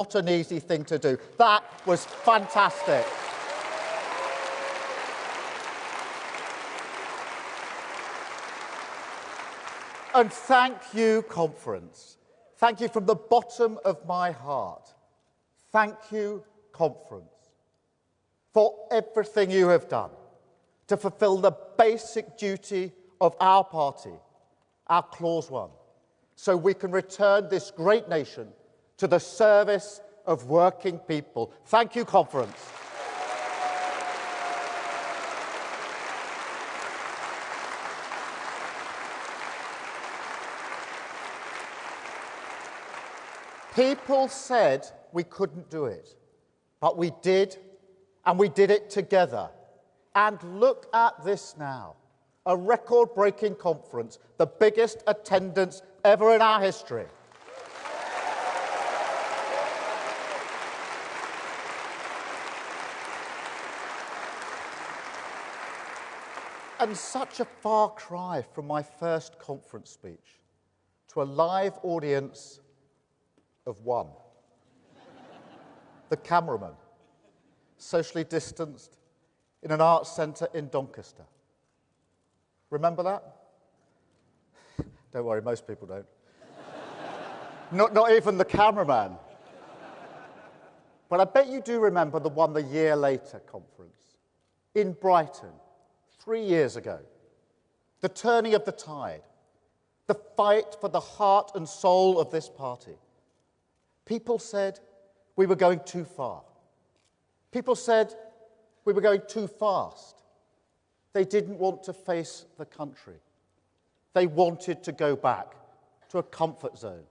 not an easy thing to do. That was fantastic. And thank you, conference. Thank you from the bottom of my heart. Thank you, conference, for everything you have done to fulfil the basic duty of our party, our Clause 1, so we can return this great nation to the service of working people. Thank you, conference. People said we couldn't do it, but we did, and we did it together. And look at this now, a record-breaking conference, the biggest attendance ever in our history. And such a far cry from my first conference speech to a live audience of one. The cameraman, socially distanced in an arts centre in Doncaster. Remember that? Don't worry, most people don't. Not even the cameraman. But I bet you do remember the one the year later conference in Brighton, 3 years ago. The turning of the tide, the fight for the heart and soul of this party. People said we were going too far. People said we were going too fast. They didn't want to face the country. They wanted to go back to a comfort zone,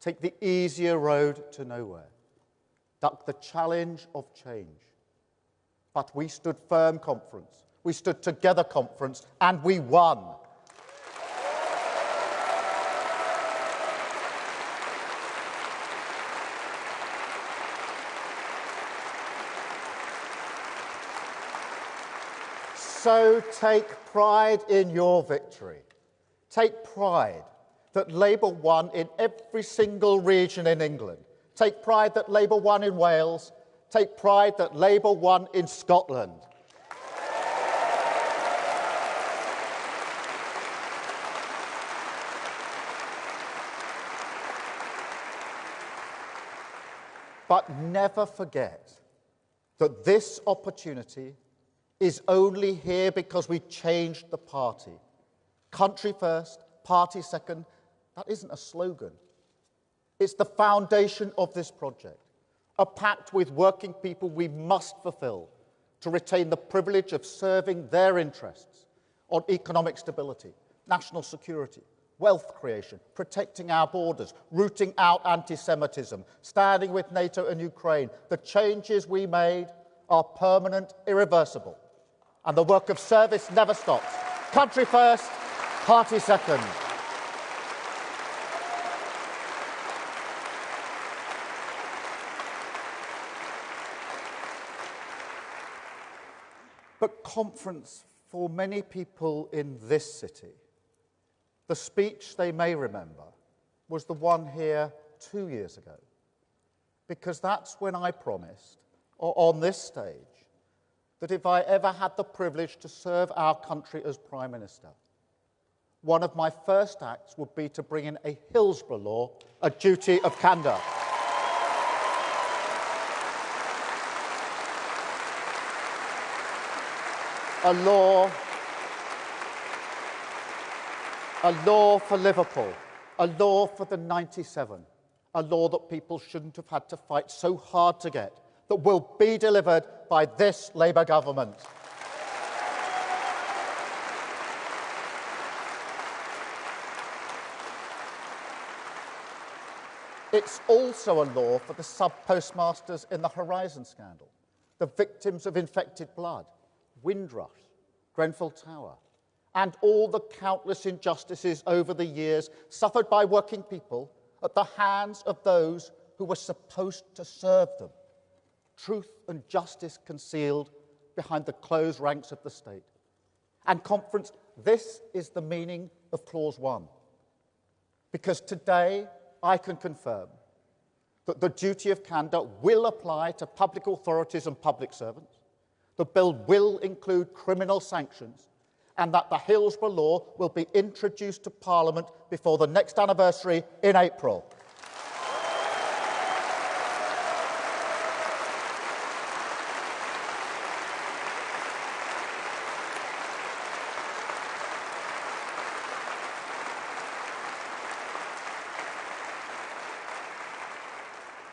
take the easier road to nowhere, duck the challenge of change. But we stood firm, conference. We stood together, conference, and we won. So take pride in your victory. Take pride that Labour won in every single region in England. Take pride that Labour won in Wales. Take pride that Labour won in Scotland. But never forget that this opportunity is only here because we changed the party. Country first, party second, that isn't a slogan. It's the foundation of this project, a pact with working people we must fulfill to retain the privilege of serving their interests on economic stability, national security, wealth creation, protecting our borders, rooting out anti-Semitism, standing with NATO and Ukraine. The changes we made are permanent, irreversible. And the work of service never stops. Country first, party second. But conference, for many people in this city, the speech they may remember was the one here 2 years ago, because that's when I promised, on this stage, that if I ever had the privilege to serve our country as Prime Minister, one of my first acts would be to bring in a Hillsborough law, a duty of candour. A law for Liverpool, a law for the 97, a law that people shouldn't have had to fight so hard to get, that will be delivered by this Labour government. It's also a law for the sub-postmasters in the Horizon scandal, the victims of infected blood, Windrush, Grenfell Tower, and all the countless injustices over the years suffered by working people at the hands of those who were supposed to serve them. Truth and justice concealed behind the closed ranks of the state. And conference, this is the meaning of Clause 1. Because today, I can confirm that the duty of candour will apply to public authorities and public servants. The bill will include criminal sanctions, and that the Hillsborough Law will be introduced to Parliament before the next anniversary in April.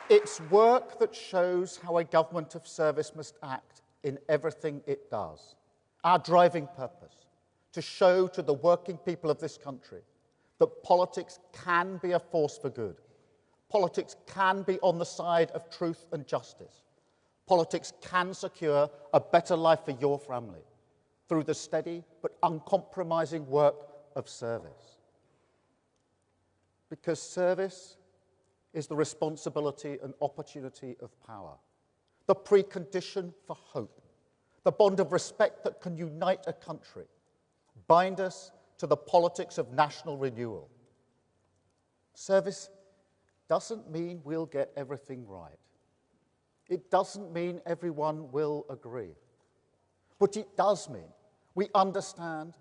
It's work that shows how a government of service must act in everything it does. Our driving purpose, to show to the working people of this country that politics can be a force for good. Politics can be on the side of truth and justice. Politics can secure a better life for your family through the steady but uncompromising work of service. Because service is the responsibility and opportunity of power, the precondition for hope, the bond of respect that can unite a country, bind us to the politics of national renewal. Service doesn't mean we'll get everything right. It doesn't mean everyone will agree. But it does mean we understand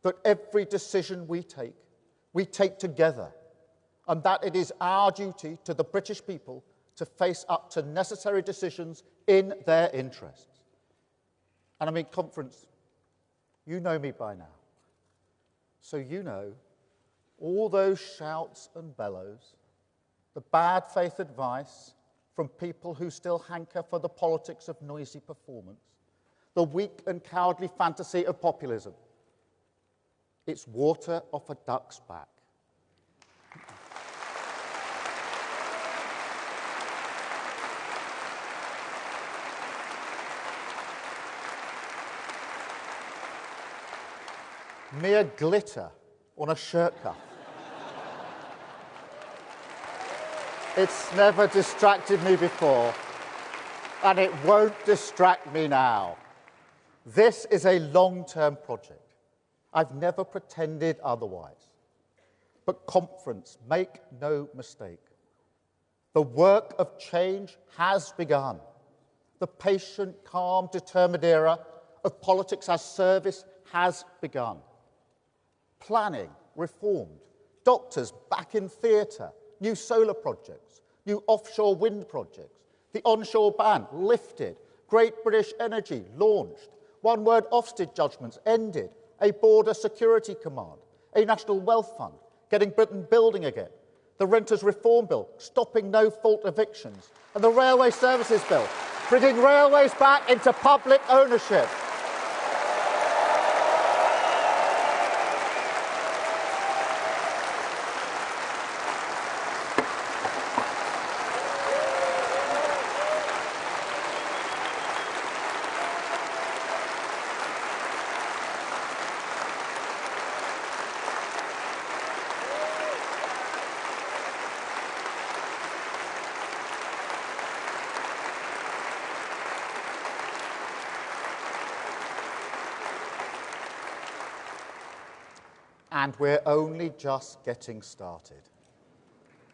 that every decision we take together, and that it is our duty to the British people to face up to necessary decisions in their interests. And I mean, conference, you know me by now. So you know all those shouts and bellows, the bad faith advice from people who still hanker for the politics of noisy performance, the weak and cowardly fantasy of populism. It's water off a duck's back. Mere glitter on a shirt cuff. It's never distracted me before, and it won't distract me now. This is a long-term project. I've never pretended otherwise. But conference, make no mistake, the work of change has begun. The patient, calm, determined era of politics as service has begun. Planning reformed, doctors back in theatre, new solar projects, new offshore wind projects, the onshore ban lifted, Great British Energy launched, one-word Ofsted judgments ended, a border security command, a national wealth fund, getting Britain building again, the Renters Reform Bill, stopping no-fault evictions, and the Railway Services Bill, bringing railways back into public ownership. And we're only just getting started.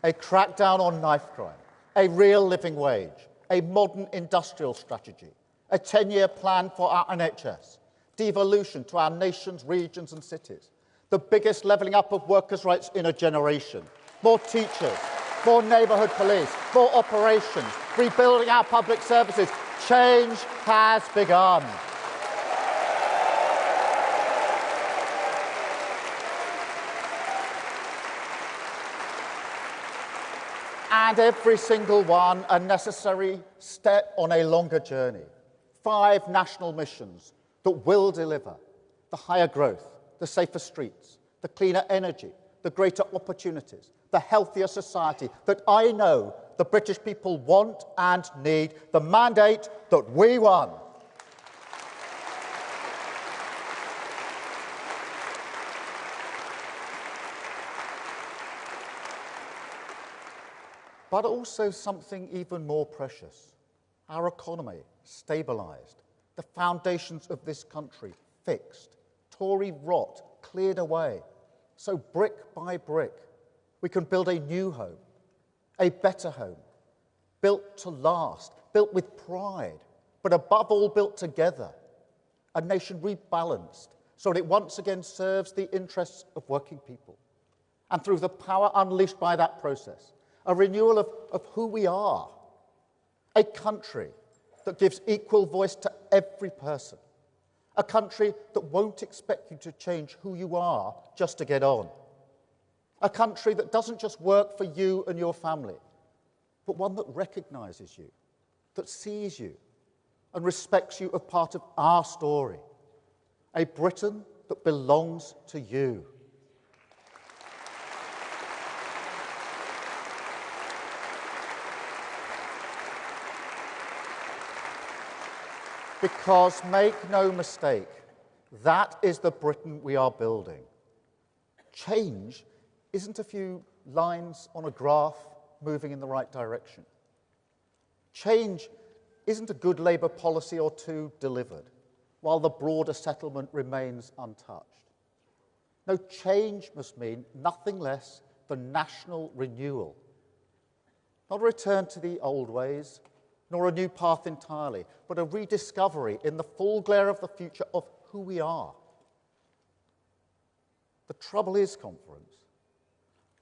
A crackdown on knife crime, a real living wage, a modern industrial strategy, a 10-year plan for our NHS, devolution to our nation's regions and cities, the biggest levelling up of workers' rights in a generation, more teachers, more neighbourhood police, more operations, rebuilding our public services. Change has begun. And every single one a necessary step on a longer journey. 5 national missions that will deliver the higher growth, the safer streets, the cleaner energy, the greater opportunities, the healthier society that I know the British people want and need, the mandate that we won. But also something even more precious. Our economy stabilised, the foundations of this country fixed, Tory rot cleared away. So brick by brick, we can build a new home, a better home, built to last, built with pride, but above all built together, a nation rebalanced so that it once again serves the interests of working people. And through the power unleashed by that process, a renewal of who we are, a country that gives equal voice to every person, a country that won't expect you to change who you are just to get on, a country that doesn't just work for you and your family, but one that recognises you, that sees you and respects you as part of our story, a Britain that belongs to you. Because make no mistake, that is the Britain we are building. Change isn't a few lines on a graph moving in the right direction. Change isn't a good Labour policy or two delivered, while the broader settlement remains untouched. No, change must mean nothing less than national renewal. Not a return to the old ways, nor a new path entirely, but a rediscovery in the full glare of the future of who we are. The trouble is, conference,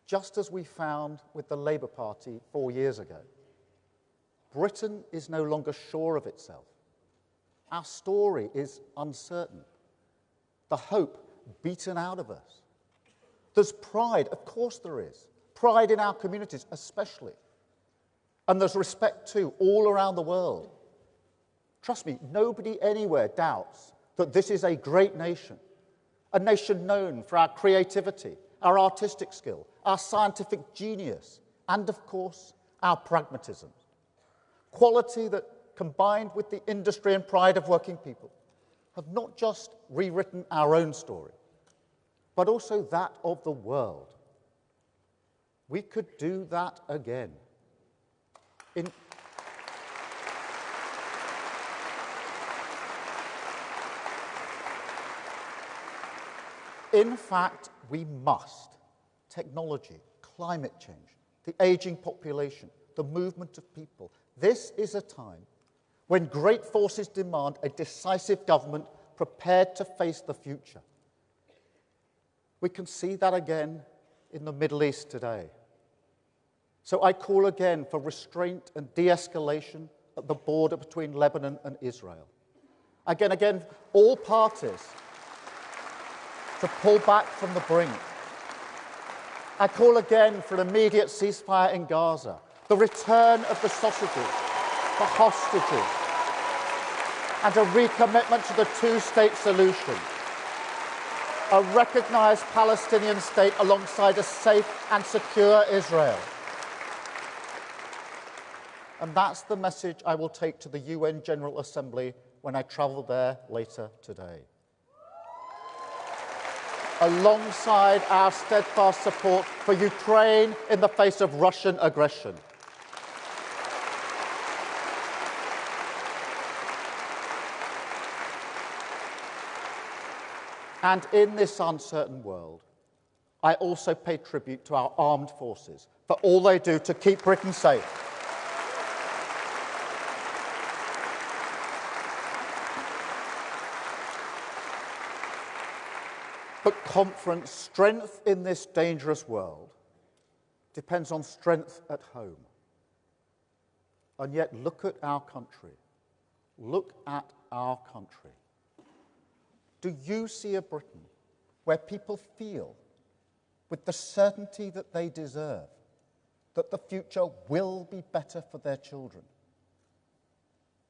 just as we found with the Labour Party 4 years ago, Britain is no longer sure of itself. Our story is uncertain. The hope beaten out of us. There's pride, of course there is. Pride in our communities, especially. And there's respect too, all around the world. Trust me, nobody anywhere doubts that this is a great nation, a nation known for our creativity, our artistic skill, our scientific genius, and of course, our pragmatism. Quality that, combined with the industry and pride of working people, have not just rewritten our own story, but also that of the world. We could do that again. In fact, we must. Technology, climate change, the ageing population, the movement of people. This is a time when great forces demand a decisive government prepared to face the future. We can see that again in the Middle East today. So I call again for restraint and de-escalation at the border between Lebanon and Israel. Again, all parties to pull back from the brink. I call again for an immediate ceasefire in Gaza, the return of the sausages, the hostages, and a recommitment to the two-state solution. A recognised Palestinian state alongside a safe and secure Israel. And that's the message I will take to the UN General Assembly when I travel there later today. Alongside our steadfast support for Ukraine in the face of Russian aggression. And in this uncertain world, I also pay tribute to our armed forces for all they do to keep Britain safe. But conference, strength in this dangerous world depends on strength at home. And yet look at our country. Look at our country. Do you see a Britain where people feel, with the certainty that they deserve, that the future will be better for their children?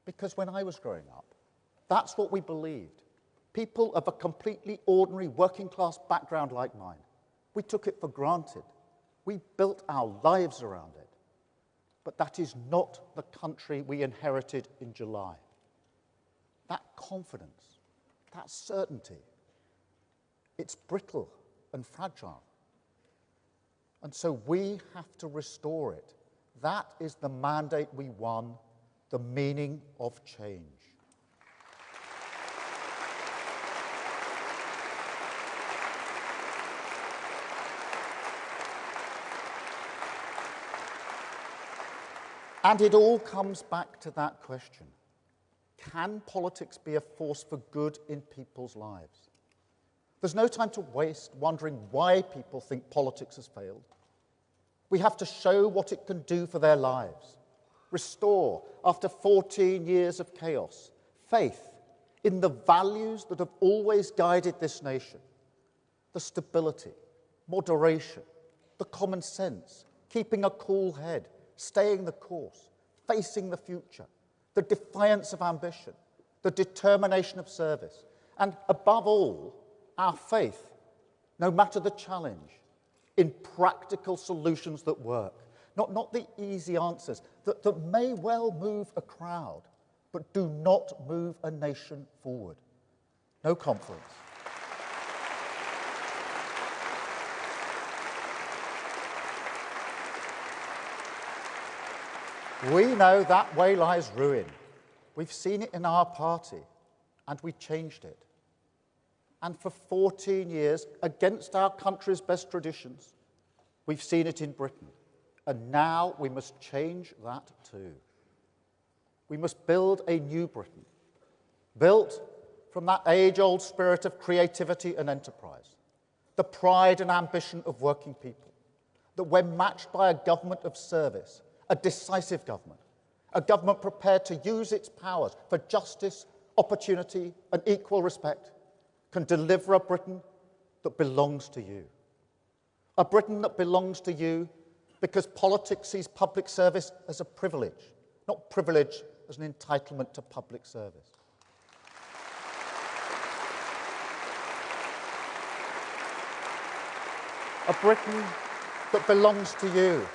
Because when I was growing up, that's what we believed. People of a completely ordinary working-class background like mine, we took it for granted. We built our lives around it. But that is not the country we inherited in July. That confidence, that certainty, it's brittle and fragile. And so we have to restore it. That is the mandate we won, the meaning of change. And it all comes back to that question. Can politics be a force for good in people's lives? There's no time to waste wondering why people think politics has failed. We have to show what it can do for their lives. Restore, after 14 years of chaos, faith in the values that have always guided this nation. The stability, moderation, the common sense, keeping a cool head, staying the course, facing the future, the defiance of ambition, the determination of service, and above all, our faith, no matter the challenge, in practical solutions that work, not the easy answers that may well move a crowd, but do not move a nation forward. No conference. We know that way lies ruin. We've seen it in our party, and we changed it. And for 14 years, against our country's best traditions, we've seen it in Britain. And now we must change that too. We must build a new Britain, built from that age-old spirit of creativity and enterprise, the pride and ambition of working people, that when matched by a government of service, a decisive government, a government prepared to use its powers for justice, opportunity, and equal respect, can deliver a Britain that belongs to you. A Britain that belongs to you because politics sees public service as a privilege, not privilege as an entitlement to public service. A Britain that belongs to you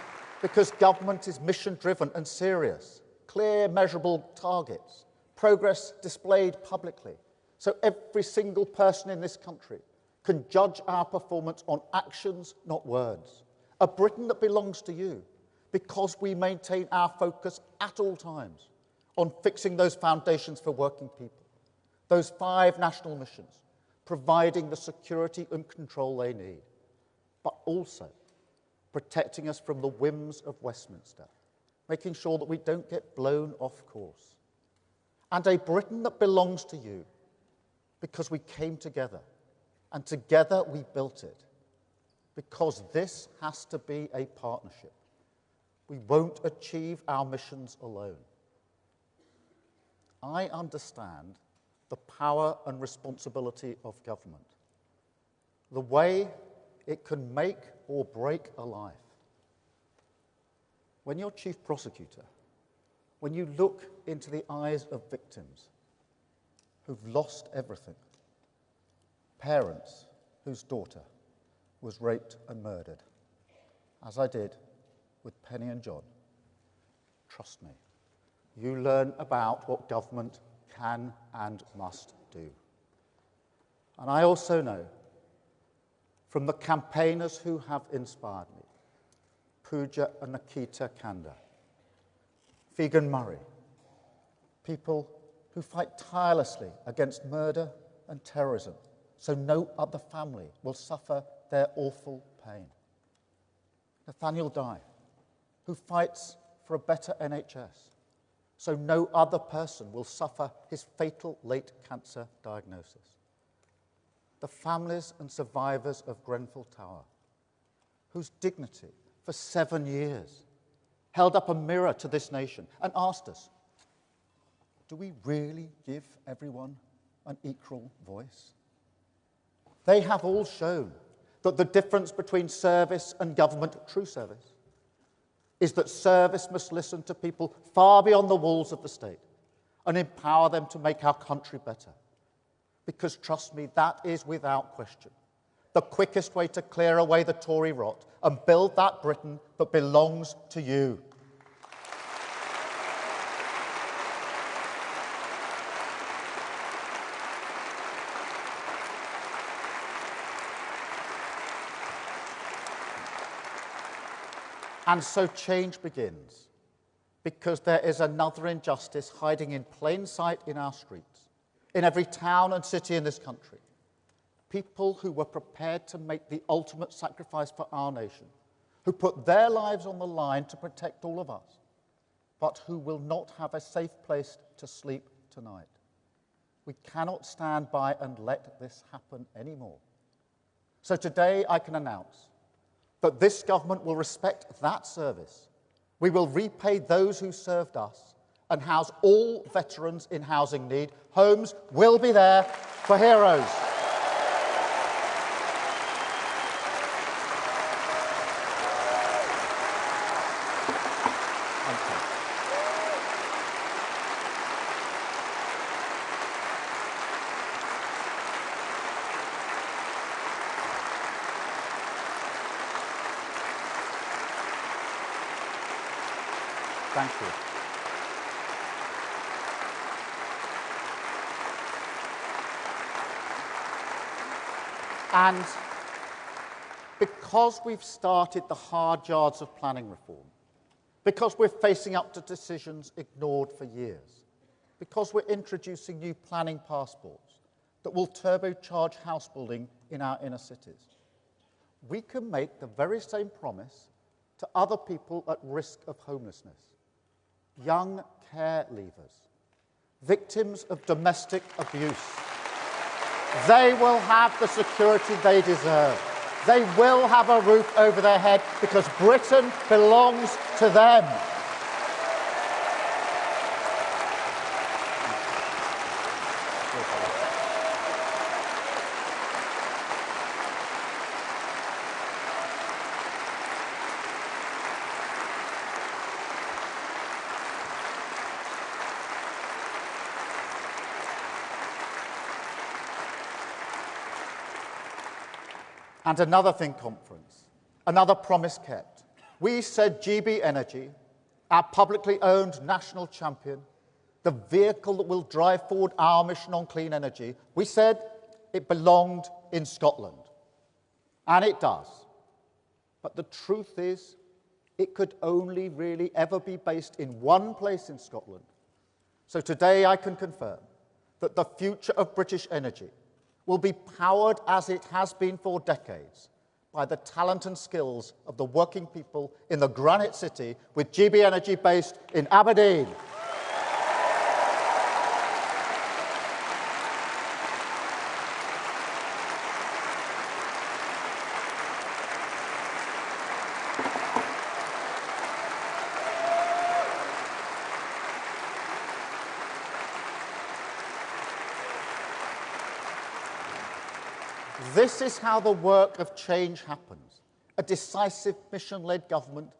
because government is mission-driven and serious, clear, measurable targets, progress displayed publicly, so every single person in this country can judge our performance on actions, not words. A Britain that belongs to you because we maintain our focus at all times on fixing those foundations for working people, those 5 national missions, providing the security and control they need, but also protecting us from the whims of Westminster, making sure that we don't get blown off course. And a Britain that belongs to you because we came together, and together we built it, because this has to be a partnership. We won't achieve our missions alone. I understand the power and responsibility of government, the way it can make or break a life. When you're chief prosecutor, when you look into the eyes of victims who've lost everything, parents whose daughter was raped and murdered, as I did with Penny and John, trust me, you learn about what government can and must do. And I also know from the campaigners who have inspired me, Pooja and Nikita Kanda, Figan Murray, people who fight tirelessly against murder and terrorism so no other family will suffer their awful pain. Nathaniel Dye, who fights for a better NHS so no other person will suffer his fatal late cancer diagnosis. The families and survivors of Grenfell Tower, whose dignity for 7 years held up a mirror to this nation and asked us, do we really give everyone an equal voice? They have all shown that the difference between service and government, true service, is that service must listen to people far beyond the walls of the state and empower them to make our country better. Because trust me, that is without question the quickest way to clear away the Tory rot and build that Britain that belongs to you. And so change begins, because there is another injustice hiding in plain sight in our streets, in every town and city in this country. People who were prepared to make the ultimate sacrifice for our nation, who put their lives on the line to protect all of us. but who will not have a safe place to sleep tonight. We cannot stand by and let this happen anymore. So today I can announce that this government will respect that service. We will repay those who served us and house all veterans in housing need. Homes will be there for heroes. Thank you. And because we've started the hard yards of planning reform, because we're facing up to decisions ignored for years, because we're introducing new planning passports that will turbocharge house building in our inner cities, we can make the very same promise to other people at risk of homelessness. Young care leavers, victims of domestic abuse. They will have the security they deserve. They will have a roof over their head because Britain belongs to them. And another thing, conference, another promise kept. We said GB Energy, our publicly owned national champion, the vehicle that will drive forward our mission on clean energy, we said it belonged in Scotland. And it does. But the truth is, it could only really ever be based in one place in Scotland. So today I can confirm that the future of British energy will be powered, as it has been for decades, by the talent and skills of the working people in the Granite City, with GB Energy based in Aberdeen. This is how the work of change happens. A decisive mission-led government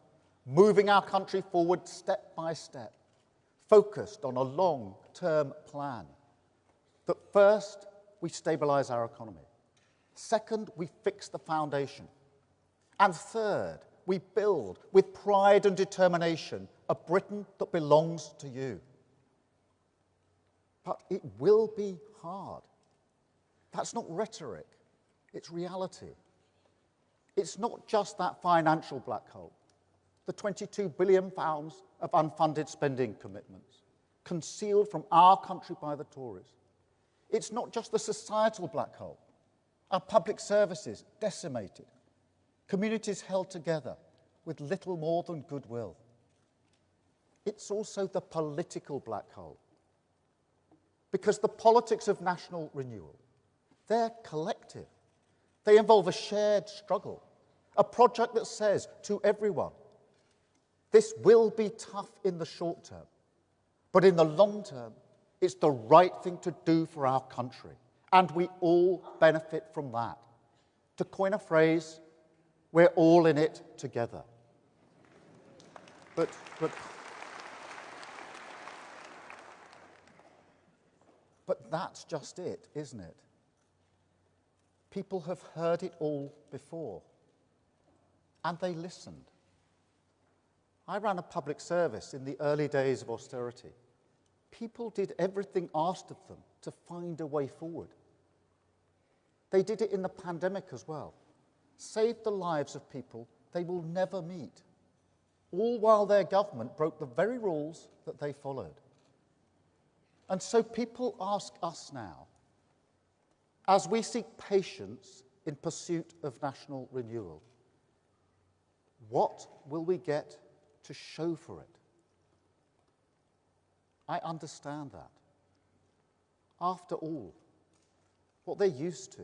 moving our country forward step by step, focused on a long-term plan. That first, we stabilise our economy. Second, we fix the foundation. And third, we build with pride and determination a Britain that belongs to you. But it will be hard. That's not rhetoric. It's reality. It's not just that financial black hole, the £22 billion of unfunded spending commitments, concealed from our country by the Tories. It's not just the societal black hole, our public services decimated, communities held together with little more than goodwill. It's also the political black hole, because the politics of national renewal, they're collective. They involve a shared struggle, a project that says to everyone, this will be tough in the short term, but in the long term, it's the right thing to do for our country, and we all benefit from that. To coin a phrase, we're all in it together. But that's just it, isn't it? People have heard it all before, and they listened. I ran a public service in the early days of austerity. People did everything asked of them to find a way forward. They did it in the pandemic as well, saved the lives of people they will never meet, all while their government broke the very rules that they followed. And so people ask us now, as we seek patience in pursuit of national renewal, what will we get to show for it? I understand that. After all, what they're used to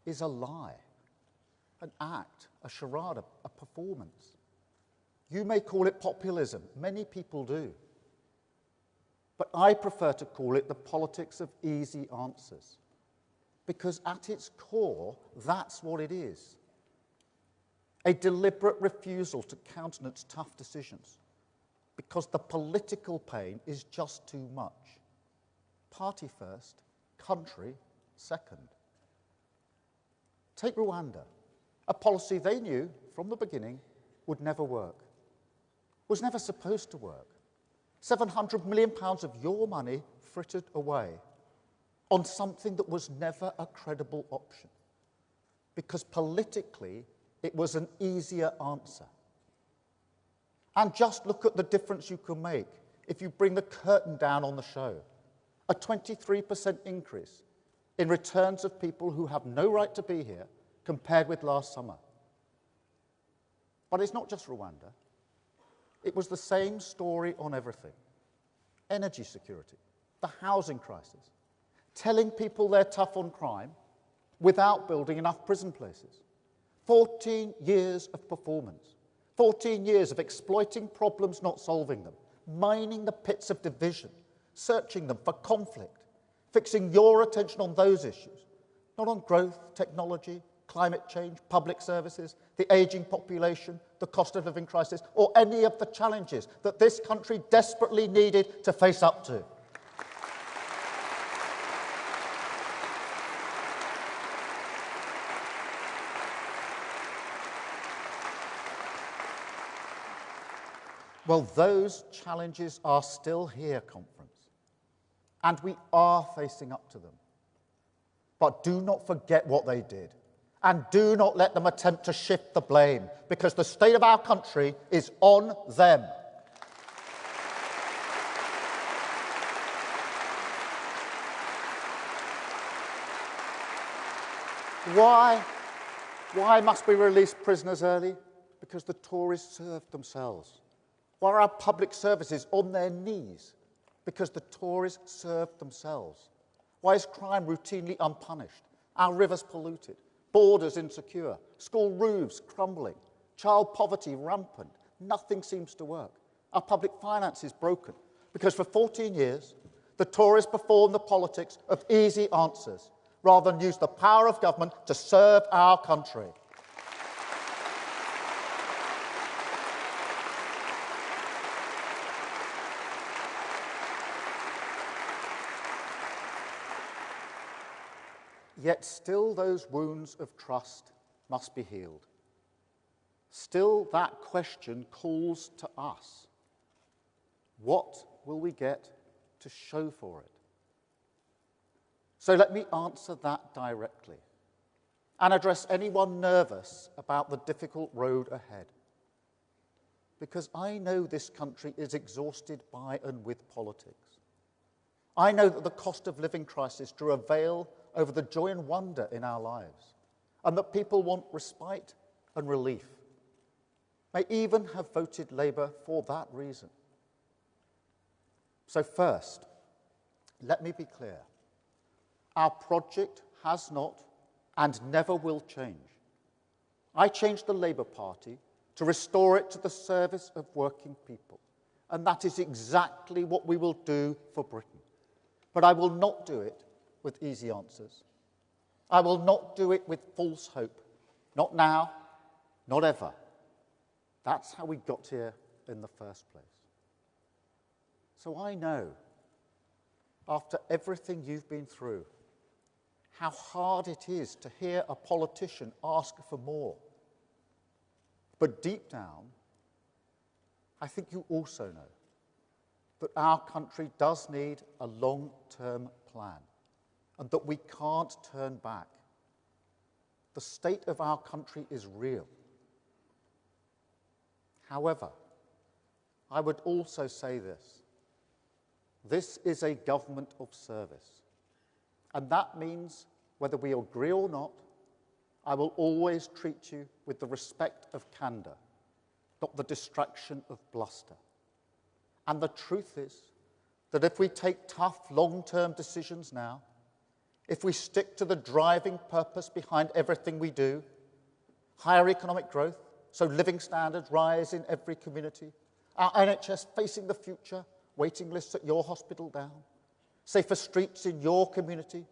is a lie, an act, a charade, a performance. You may call it populism. Many people do. But I prefer to call it the politics of easy answers. Because at its core, that's what it is. A deliberate refusal to countenance tough decisions. Because the political pain is just too much. Party first, country second. Take Rwanda, a policy they knew from the beginning would never work, was never supposed to work. £700 million of your money frittered away on something that was never a credible option, because politically it was an easier answer. And just look at the difference you can make if you bring the curtain down on the show. A 23% increase in returns of people who have no right to be here compared with last summer. But it's not just Rwanda. It was the same story on everything. Energy security, the housing crisis, telling people they're tough on crime without building enough prison places. 14 years of performance. 14 years of exploiting problems, not solving them, mining the pits of division, searching them for conflict, fixing your attention on those issues, not on growth, technology, climate change, public services, the ageing population, the cost of living crisis, or any of the challenges that this country desperately needed to face up to. Well, those challenges are still here, conference, and we are facing up to them. But do not forget what they did, and do not let them attempt to shift the blame, because the state of our country is on them. Why must we release prisoners early? Because the Tories served themselves. Why are our public services on their knees? Because the Tories served themselves. Why is crime routinely unpunished? Our rivers polluted, borders insecure, school roofs crumbling, child poverty rampant. Nothing seems to work. Our public finances broken. Because for 14 years, the Tories performed the politics of easy answers rather than use the power of government to serve our country. Yet still those wounds of trust must be healed. Still that question calls to us. What will we get to show for it? So let me answer that directly and address anyone nervous about the difficult road ahead. Because I know this country is exhausted by and with politics. I know that the cost of living crisis drew a veil over the joy and wonder in our lives, and that people want respite and relief, may even have voted Labour for that reason. So first, let me be clear. Our project has not and never will change. I changed the Labour Party to restore it to the service of working people, and that is exactly what we will do for Britain. But I will not do it with easy answers. I will not do it with false hope. Not now, not ever. That's how we got here in the first place. So I know, after everything you've been through, how hard it is to hear a politician ask for more. But deep down, I think you also know that our country does need a long-term plan, and that we can't turn back. The state of our country is real. However, I would also say this. This is a government of service. And that means, whether we agree or not, I will always treat you with the respect of candour, not the distraction of bluster. And the truth is that if we take tough, long-term decisions now, if we stick to the driving purpose behind everything we do, higher economic growth, so living standards rise in every community, our NHS facing the future, waiting lists at your hospital down, safer streets in your community,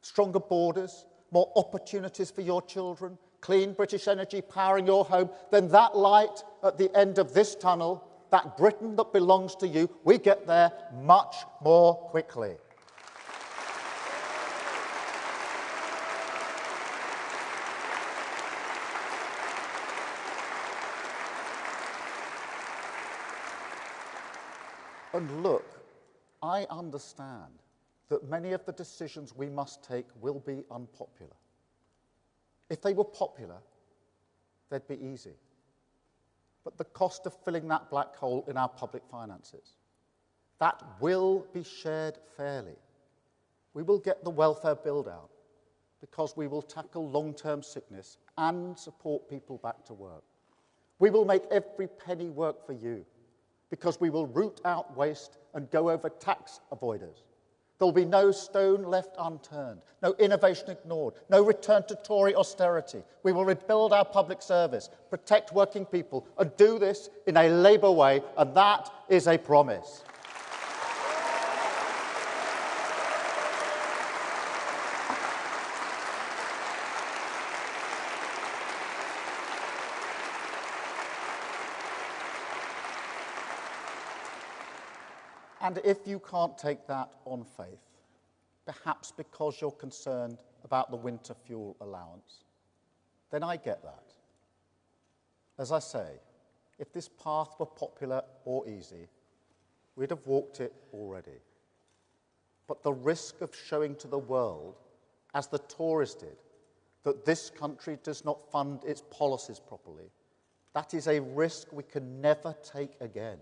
stronger borders, more opportunities for your children, clean British energy powering your home, then that light at the end of this tunnel, that Britain that belongs to you, we get there much more quickly. And look, I understand that many of the decisions we must take will be unpopular. If they were popular, they'd be easy. But the cost of filling that black hole in our public finances, that will be shared fairly. We will get the welfare build out because we will tackle long-term sickness and support people back to work. We will make every penny work for you because we will root out waste and go over tax avoiders. There will be no stone left unturned, no innovation ignored, no return to Tory austerity. We will rebuild our public service, protect working people, and do this in a Labour way, and that is a promise. And if you can't take that on faith, perhaps because you're concerned about the winter fuel allowance, then I get that. As I say, if this path were popular or easy, we'd have walked it already. But the risk of showing to the world, as the Tories did, that this country does not fund its policies properly, that is a risk we can never take again.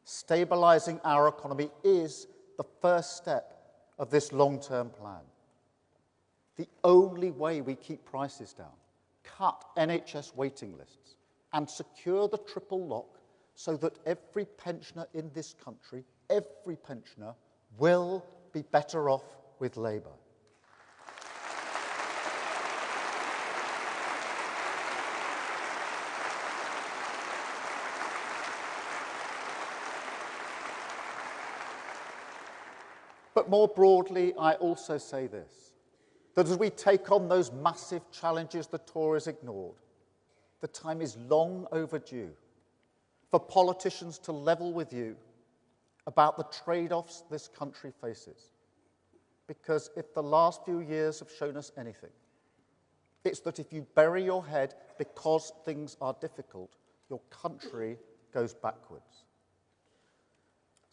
Stabilising our economy is the first step of this long-term plan. The only way we keep prices down, cut NHS waiting lists, and secure the triple lock so that every pensioner in this country, every pensioner, will be better off with Labour. But more broadly, I also say this, that as we take on those massive challenges the Tories ignored, the time is long overdue for politicians to level with you about the trade-offs this country faces. Because if the last few years have shown us anything, it's that if you bury your head because things are difficult, your country goes backwards.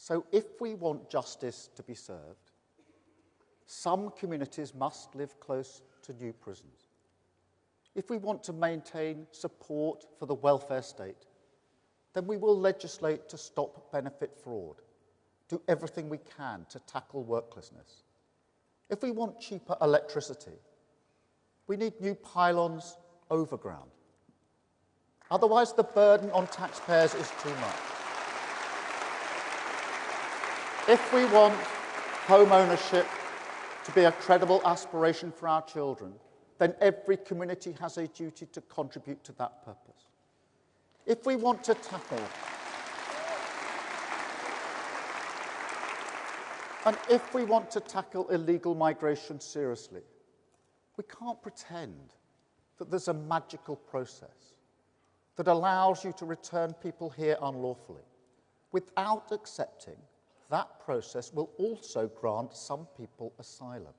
So if we want justice to be served, some communities must live close to new prisons. If we want to maintain support for the welfare state, then we will legislate to stop benefit fraud, do everything we can to tackle worklessness. If we want cheaper electricity, we need new pylons overground. Otherwise, the burden on taxpayers is too much. If we want home ownership to be a credible aspiration for our children, then every community has a duty to contribute to that purpose. If we want to tackle illegal migration seriously, we can't pretend that there's a magical process that allows you to return people here unlawfully without accepting that process will also grant some people asylum.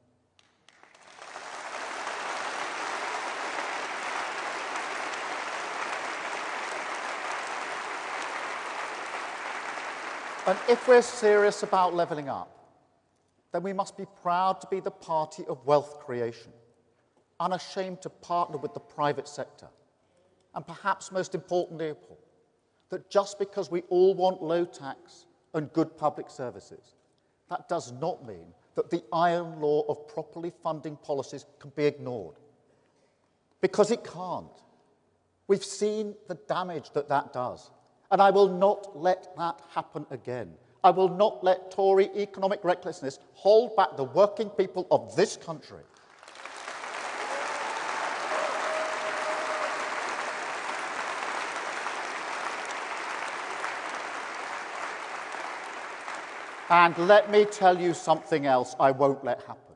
And if we're serious about levelling up, then we must be proud to be the party of wealth creation, unashamed to partner with the private sector, and perhaps most importantly, that just because we all want low tax and good public services, that does not mean that the iron law of properly funding policies can be ignored. Because it can't. We've seen the damage that that does, and I will not let that happen again. I will not let Tory economic recklessness hold back the working people of this country. And let me tell you something else I won't let happen.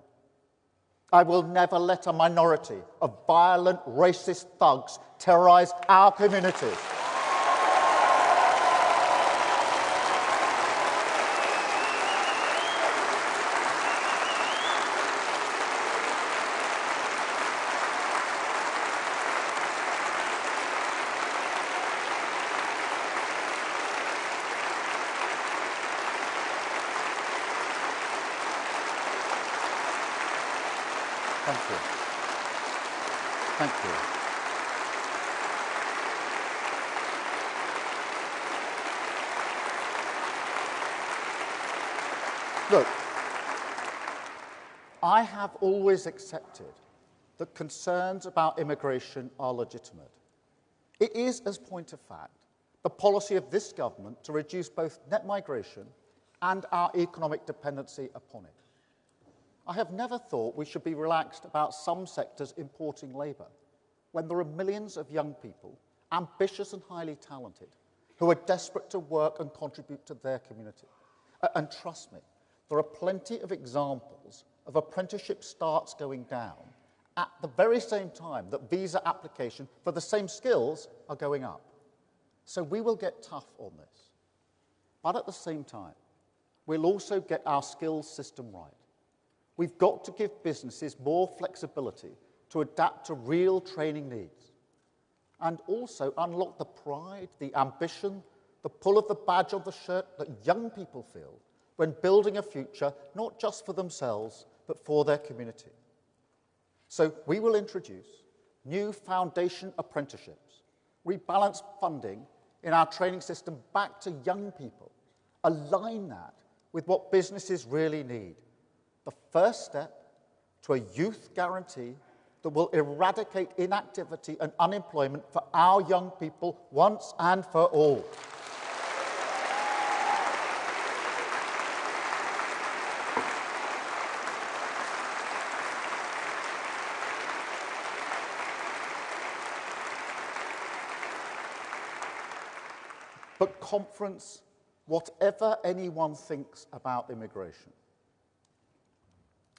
I will never let a minority of violent, racist thugs terrorise our communities. Thank you. Thank you. Look, I have always accepted that concerns about immigration are legitimate. It is, as a point of fact, the policy of this government to reduce both net migration and our economic dependency upon it. I have never thought we should be relaxed about some sectors importing labour, when there are millions of young people, ambitious and highly talented, who are desperate to work and contribute to their community. And trust me, there are plenty of examples of apprenticeship starts going down at the very same time that visa application for the same skills are going up. So we will get tough on this. But at the same time, we'll also get our skills system right. We've got to give businesses more flexibility to adapt to real training needs, and also unlock the pride, the ambition, the pull of the badge on the shirt that young people feel when building a future not just for themselves, but for their community. So we will introduce new foundation apprenticeships, rebalance funding in our training system back to young people, align that with what businesses really need. The first step to a youth guarantee that will eradicate inactivity and unemployment for our young people once and for all. But conference, whatever anyone thinks about immigration,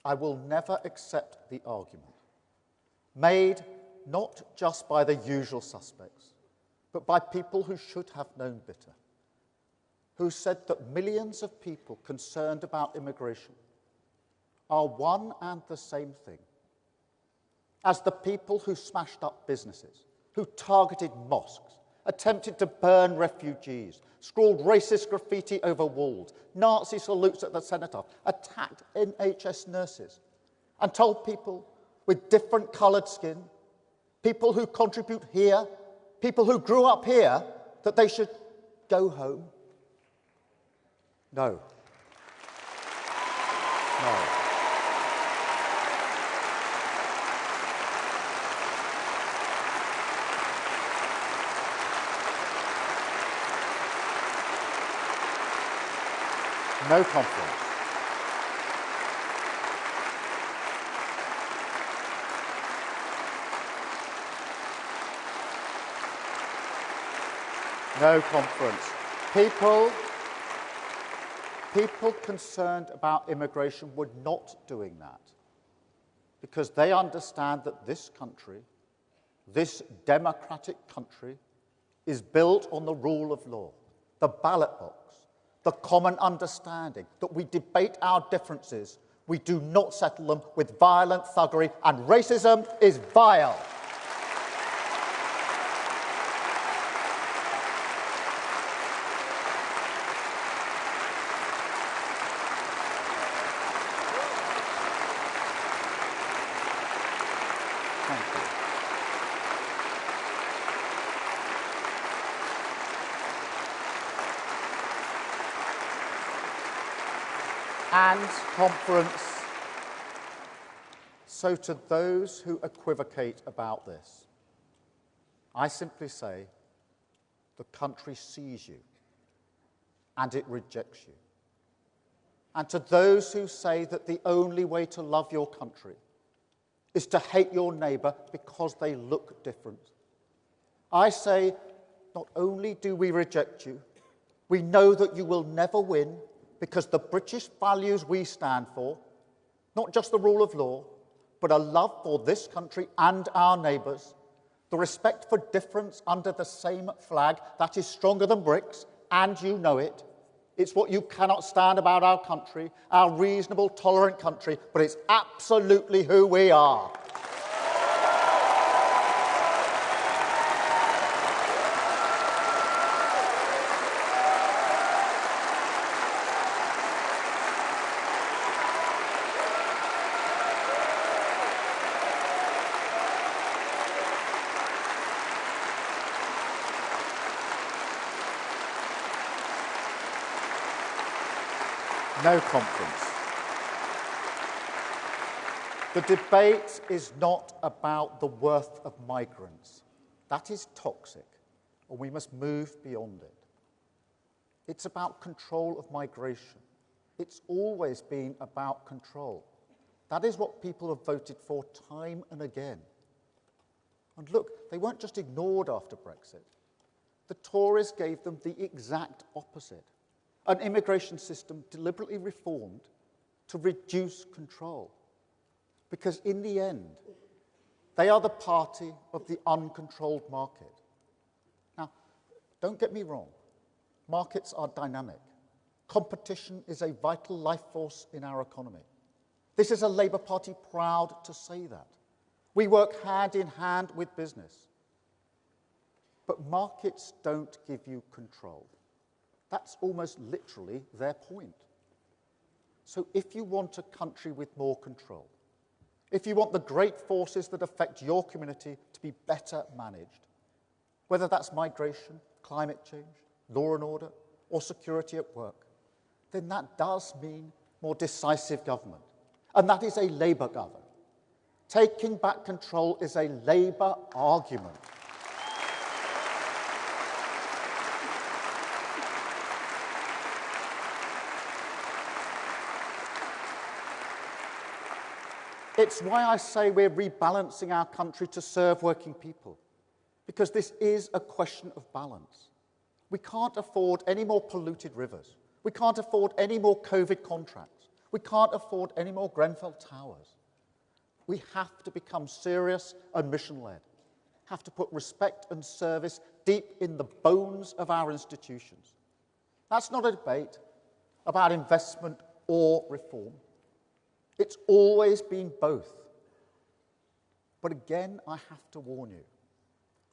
I will never accept the argument, made not just by the usual suspects, but by people who should have known better, who said that millions of people concerned about immigration are one and the same thing as the people who smashed up businesses, who targeted mosques, attempted to burn refugees, scrawled racist graffiti over walls, Nazi salutes at the cenotaph, attacked NHS nurses, and told people with different coloured skin, people who contribute here, people who grew up here, that they should go home. No. No. No conference. No conference. People concerned about immigration were not doing that because they understand that this country, this democratic country, is built on the rule of law, the ballot box, the common understanding that we debate our differences, we do not settle them with violent thuggery, and racism is vile. Thank you. And conference, so to those who equivocate about this, I simply say the country sees you and it rejects you. and to those who say that the only way to love your country is to hate your neighbour because they look different, I say, not only do we reject you, we know that you will never win, because the British values we stand for, not just the rule of law, but a love for this country and our neighbours, the respect for difference under the same flag, that is stronger than bricks, and you know it. It's what you cannot stand about our country, our reasonable, tolerant country, but it's absolutely who we are. No conference. The debate is not about the worth of migrants. That is toxic, and we must move beyond it. It's about control of migration. It's always been about control. That is what people have voted for time and again. And look, they weren't just ignored after Brexit. The Tories gave them the exact opposite. An immigration system deliberately reformed to reduce control. Because in the end, they are the party of the uncontrolled market. Now, don't get me wrong. Markets are dynamic. Competition is a vital life force in our economy. This is a Labour Party proud to say that. We work hand in hand with business. But markets don't give you control. That's almost literally their point. So if you want a country with more control, if you want the great forces that affect your community to be better managed, whether that's migration, climate change, law and order, or security at work, then that does mean more decisive government. And that is a Labour government. Taking back control is a Labour argument. It's why I say we're rebalancing our country to serve working people, because this is a question of balance. We can't afford any more polluted rivers. We can't afford any more COVID contracts. We can't afford any more Grenfell Towers. We have to become serious and mission-led, have to put respect and service deep in the bones of our institutions. That's not a debate about investment or reform. It's always been both. But again, I have to warn you,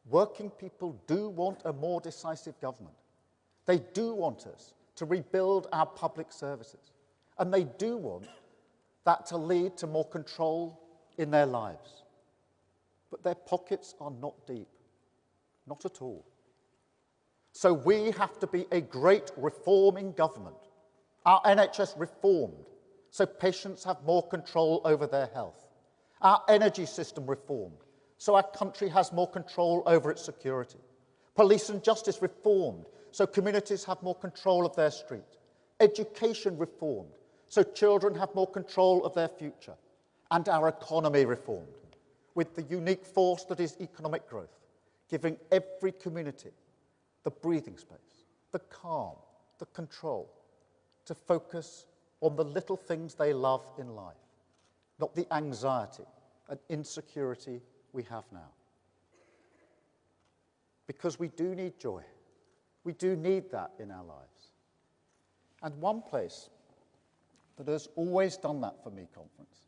working people do want a more decisive government. They do want us to rebuild our public services. And they do want that to lead to more control in their lives. But their pockets are not deep. Not at all. So we have to be a great reforming government. Our NHS reformed, so patients have more control over their health. Our energy system reformed, so our country has more control over its security. Police and justice reformed, so communities have more control of their street. Education reformed, so children have more control of their future. And our economy reformed, with the unique force that is economic growth, giving every community the breathing space, the calm, the control, to focus on the little things they love in life, not the anxiety and insecurity we have now. Because we do need joy. We do need that in our lives. And one place that has always done that for me, Conference,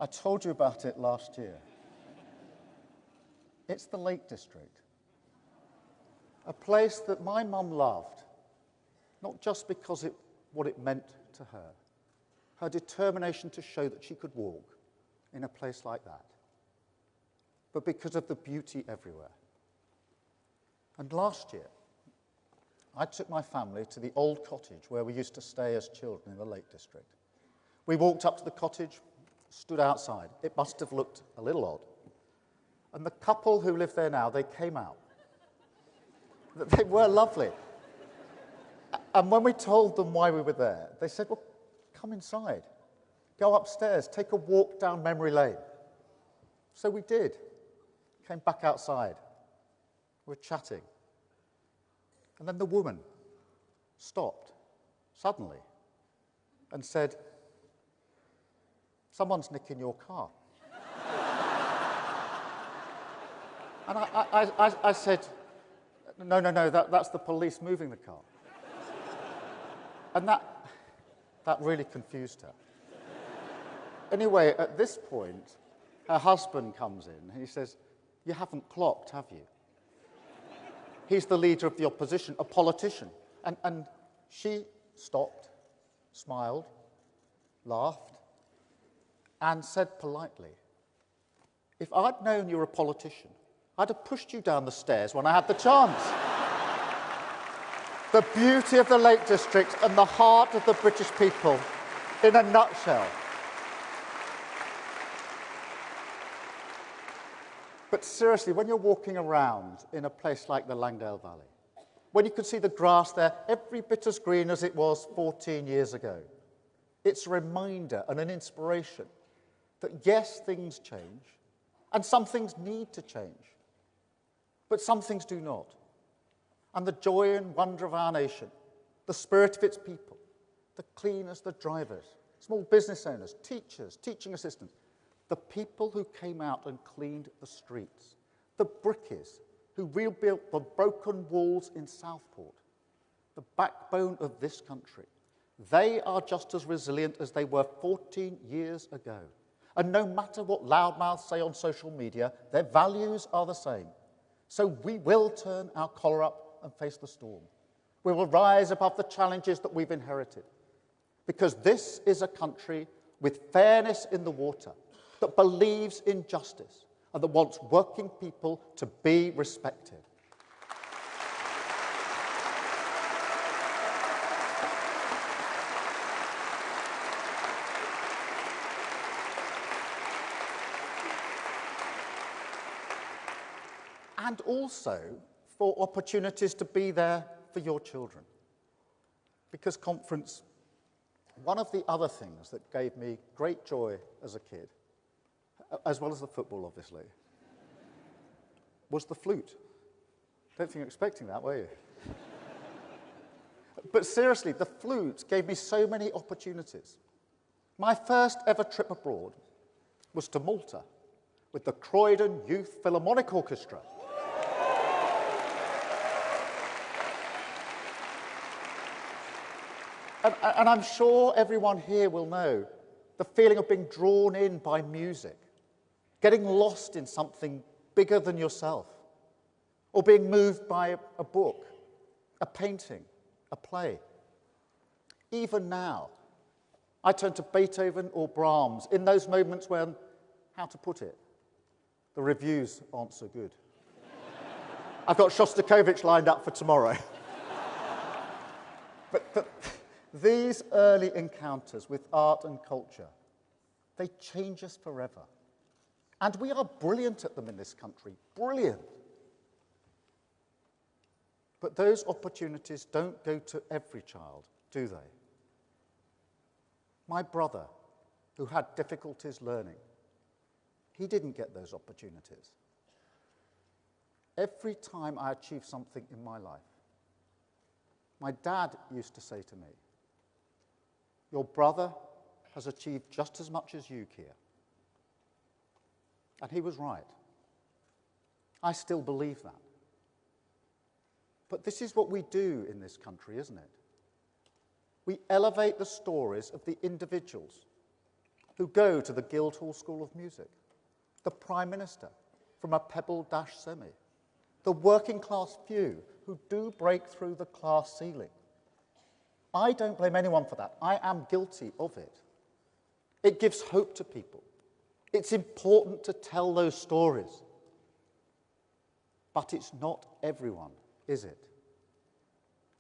I told you about it last year. It's the Lake District. A place that my mum loved, not just because what it meant to her determination to show that she could walk in a place like that, but because of the beauty everywhere. And last year, I took my family to the old cottage where we used to stay as children in the Lake District. We walked up to the cottage, stood outside. It must have looked a little odd. And the couple who live there now, they came out. They were lovely. And when we told them why we were there, they said, well, come inside, go upstairs, take a walk down memory lane. So we did. Came back outside. We're chatting. And then the woman stopped suddenly and said, "Someone's nicking your car." And I said, no, that's the police moving the car. And that really confused her. Anyway, at this point, her husband comes in and he says, "You haven't clocked, have you?" He's the leader of the opposition, a politician. And she stopped, smiled, laughed, and said politely, "If I'd known you were a politician, I'd have pushed you down the stairs when I had the chance." The beauty of the Lake District and the heart of the British people in a nutshell. But seriously, when you're walking around in a place like the Langdale Valley, when you can see the grass there every bit as green as it was 14 years ago, it's a reminder and an inspiration that yes, things change, and some things need to change, but some things do not. And the joy and wonder of our nation, the spirit of its people, the cleaners, the drivers, small business owners, teachers, teaching assistants, the people who came out and cleaned the streets, the brickies who rebuilt the broken walls in Southport, the backbone of this country, they are just as resilient as they were 14 years ago. And no matter what loudmouths say on social media, their values are the same. So we will turn our collar up and face the storm. We will rise above the challenges that we've inherited. Because this is a country with fairness in the water, that believes in justice, and that wants working people to be respected. And also for opportunities to be there for your children. Because conference, one of the other things that gave me great joy as a kid, as well as the football, obviously, was the flute. Don't think you're expecting that, were you? But seriously, the flute gave me so many opportunities. My first ever trip abroad was to Malta with the Croydon Youth Philharmonic Orchestra. And I'm sure everyone here will know the feeling of being drawn in by music, getting lost in something bigger than yourself, or being moved by a book, a painting, a play. Even now, I turn to Beethoven or Brahms in those moments when, how to put it, the reviews aren't so good. I've got Shostakovich lined up for tomorrow. But these early encounters with art and culture, they change us forever. And we are brilliant at them in this country, brilliant. But those opportunities don't go to every child, do they? My brother, who had difficulties learning, he didn't get those opportunities. Every time I achieved something in my life, my dad used to say to me, "Your brother has achieved just as much as you, Keir." And he was right. I still believe that. But this is what we do in this country, isn't it? We elevate the stories of the individuals who go to the Guildhall School of Music, the Prime Minister from a pebble-dash semi, the working class few who do break through the class ceiling. I don't blame anyone for that. I am guilty of it. It gives hope to people. It's important to tell those stories. But it's not everyone, is it?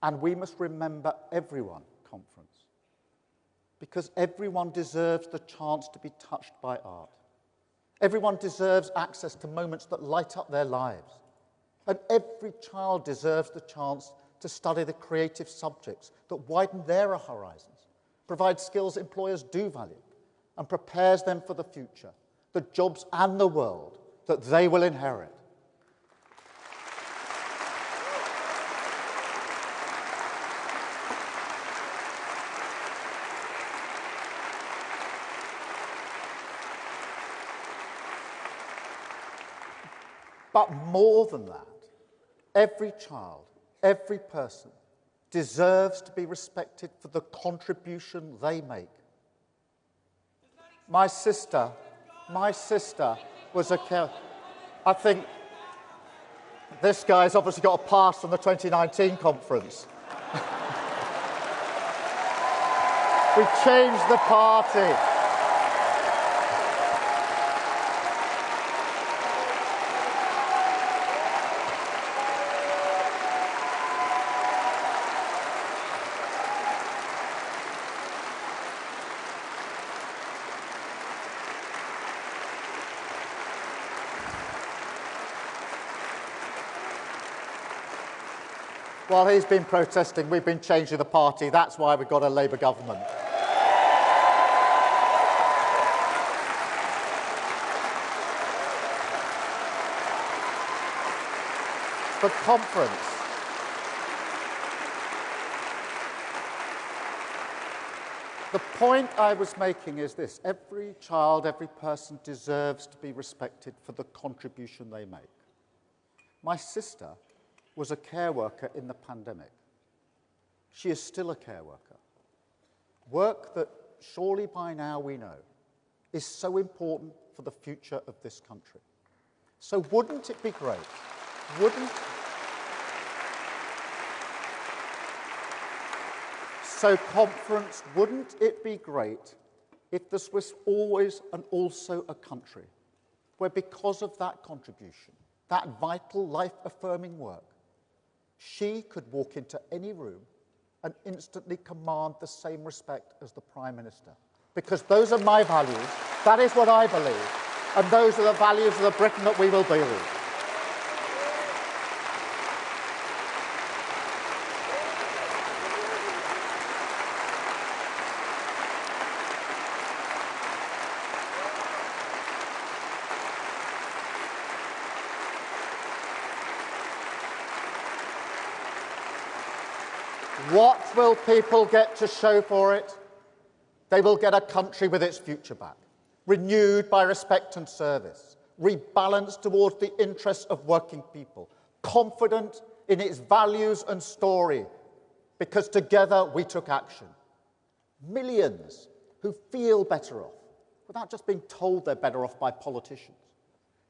And we must remember everyone, conference, because everyone deserves the chance to be touched by art. Everyone deserves access to moments that light up their lives. And every child deserves the chance to study the creative subjects that widen their horizons, provides skills employers do value, and prepares them for the future, the jobs and the world that they will inherit. But more than that, every child, every person deserves to be respected for the contribution they make. My sister was a care. I think this guy's obviously got a pass from the 2019 conference. We changed the party. While he's been protesting, we've been changing the party. That's why we've got a Labour government. The conference. The point I was making is this: every child, every person deserves to be respected for the contribution they make. My sister was a care worker in the pandemic. She is still a care worker. Work that surely by now we know is so important for the future of this country. So wouldn't it be great, conference, wouldn't it be great if this was always and also a country where, because of that contribution, that vital, life-affirming work, she could walk into any room and instantly command the same respect as the Prime Minister? Because those are my values, that is what I believe, and those are the values of the Britain that we will build. What will people get to show for it? They will get a country with its future back, renewed by respect and service, rebalanced towards the interests of working people, confident in its values and story, because together we took action. Millions who feel better off, without just being told they're better off by politicians,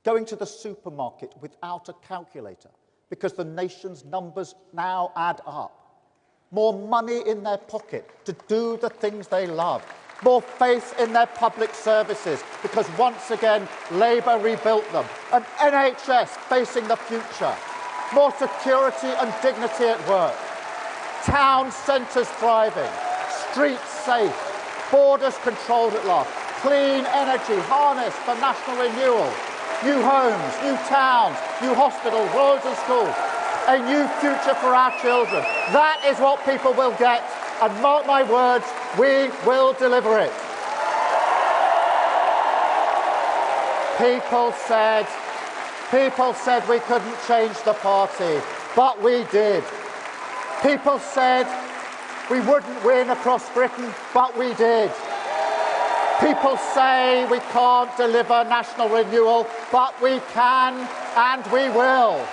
going to the supermarket without a calculator, because the nation's numbers now add up. More money in their pocket to do the things they love. More faith in their public services, because once again, Labour rebuilt them. An NHS facing the future. More security and dignity at work. Town centres thriving. Streets safe. Borders controlled at last. Clean energy harnessed for national renewal. New homes, new towns, new hospitals, roads and schools. A new future for our children. That is what people will get, and mark my words, we will deliver it. People said we couldn't change the party, but we did. People said we wouldn't win across Britain, but we did. People say we can't deliver national renewal, but we can and we will.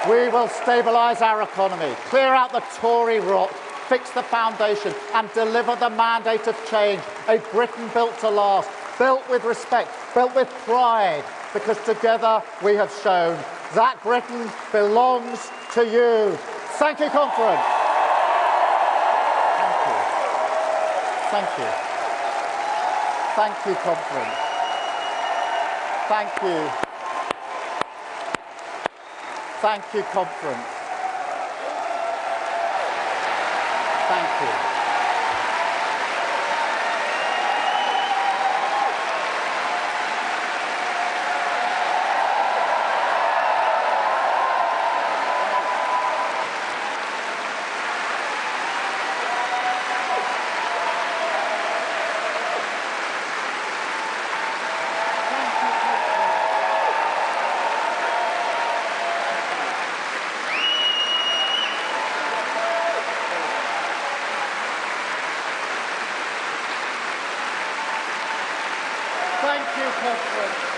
We will stabilise our economy, clear out the Tory rot, fix the foundation and deliver the mandate of change. A Britain built to last, built with respect, built with pride, because together we have shown that Britain belongs to you. Thank you, conference. Thank you. Thank you, conference. Thank you. Thank you, conference. Thank you. persuade.